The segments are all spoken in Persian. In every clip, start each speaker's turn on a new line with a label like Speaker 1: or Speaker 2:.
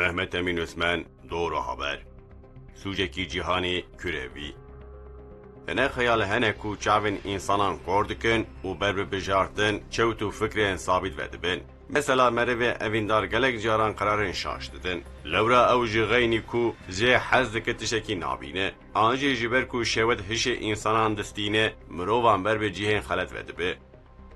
Speaker 1: Mehmet Emin Osman Doğru Haber Suceki cihani kürevi Hene khayal hene ku çavin insanan kordikın u berbe bejartın çevtu fikrin sabit vedibin. Mesela merve evindar gelek caran kararın şaştıdın. Levra evji gayni ku ze hazdike tişeki nabine. Anji jiber ku şevet hişe insanan distine mrovan berbe cihen halet vedibi.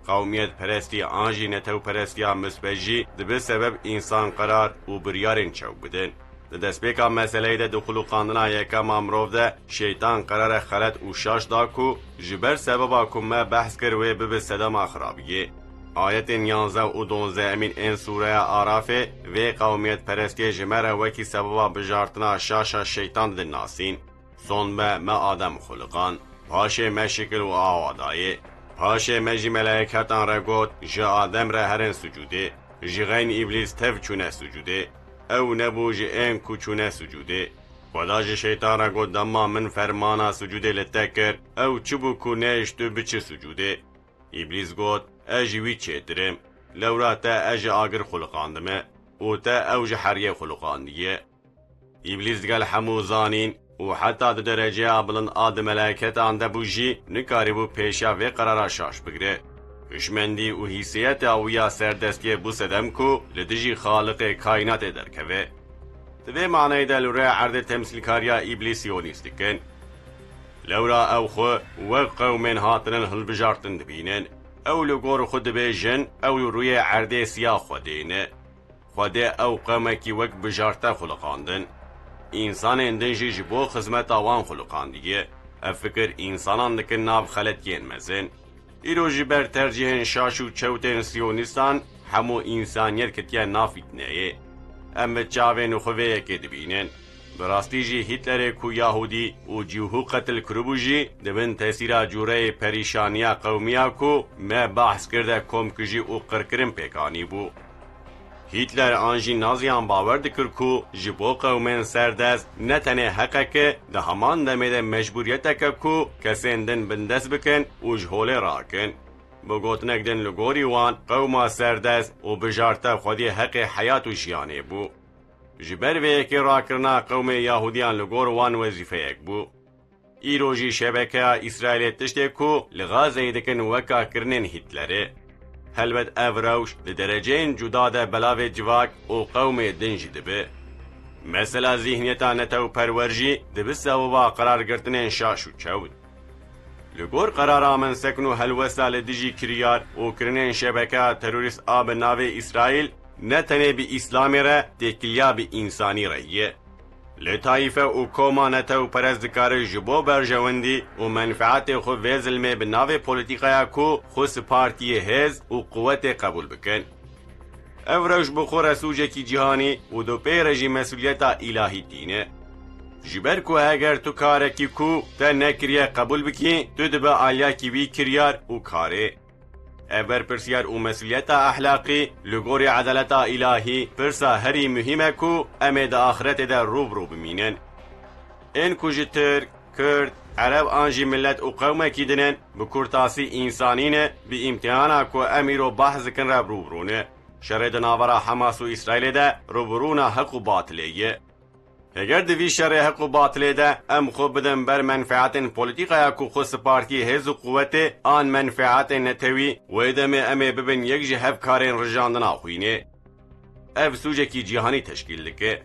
Speaker 1: Kavmiyet peresti anji netev perestiya misbeji dibe sebep insan karar u biryarın çevbidin. دستپیکا مسئله ده دخول قانونا یکم امروز ده شیطان قرار خلط و شاش دا کو جبر سببا کمه بحث کر و بب صدام خرابیه. آیت 11 و 12 امین این سوره آرافه و قومیت پرستی جمره وکی سببا بجارتنا شاشا شیطان ده ناسین. سون ما آدم خلقان پاشه مشکل و آوادایه. پاشه مجی ملائکتان را گوت جا آدم را هرن سجوده. جغین ابلیس تف چونه سجوده. او نبوج این کوچونه سجوده خداج شیطان را گفت دما من فرمانا سجوده لتکر او چبو کنهش تو بچه سجوده ابلیس گفت اجوی چیترم لورا تا اج آگر خلقاندمه او تا اوج حریه خلقاندیه ابلیس گل همو زانین و حتی در درجه بلند آد ملائکت آنده بوجی نکاری بو پیشا و قرارا شاش بگره هشمندی و حیثیت اویا سردستی بو سدم کو لدجی خالق کائنات درکوه. دوی معنی ده لوره عرض تمثیل کاریا ابلیسیونیستیکن. لورا او خو و قومین هاتنن هل بجارتن دبینن. او لگور خود بیجن او روی عرض سیاه خودینه. خوده او قومکی وک بجارتا خلقاندن. انسان اندنجی جبو خزمت آوان خلقاندیه. افکر انسانان دکن ناب خلط ین مزن. ایروژی بر ترجیح شاش و چوتن سیونیستان همو انسانیت کتیا نافیتنه اما چاوین و خواه که دبینن براستی جی هیتلر کو یهودی و جیوهو قتل کربوجی دبن تاثیر جوره پریشانیا قومیا کو ما بحث کرده کم کجی و قرکرم پیکانی بو هیتلر آنجی نازیان باور دکر کو جبو قومین سردست نتنه حقه که ده همان دمیده مجبوریت که کو کسیندن بندست بکن و جهوله راکن. بگوتنک دن لگوری وان قوما سردست و بجارتا خودی حق حیات و شیانه بو. جبر وی که راکرنا قوم یهودیان لگور وان وظیفه یک بو. ایروژی شبکه اسرائیل تشته کو لغازه دکن وکا کرنن هیتلره. هلبت افروش لدرجين جداد بلاوه جواك و قوم دنجي دبه. مثلا ذهنيتا نتو پرورجي دبه سببا قرار گرتنين شاشو چود. لگور قرارا من سکنو هلوسا لدجي كريار و کرنين شبكة تروريست آب ناوه اسرائيل نتنه بي اسلامي را تكليا بي انساني رهيه. لطائفه و کوما نتو پرزدکار جبو برجوندی و منفعت خو وزلمه به ناو پولیتیکایا کو خو پارتی هز و قوت قبول بکن. افروش بخور سوجه کی جهانی و دو پیرجی مسئولیتا الهی دینه. جبر کو اگر تو کاره کی کو تا نکریه قبول بکی تو دبا آلیا کی بی کریار و کاره. اول پرسیار و مسئولیت اخلاقی لگوری عدالت الهی پرسا هری مهمه کو امید آخرت در روبرو بمینن. این کج ترک، کرد، عرب آنجی ملت و قومه کی دنن بکرتاسی انسانینه بی امتحانا کو امیر و بحث کن رب روبرونه. شرد ناورا حماس و اسرائیل ده روبرونا حق و باطلیه. اگر دوی شر حق و باطله ده ام خوب بدن بر منفعت پولیتیکا کو خص پارتی هز و قوت آن منفعت نتوی و ادم امه ببن یک جهف کارین رجاندن آخوینه. اف سوجه کی جهانی تشکیل لکه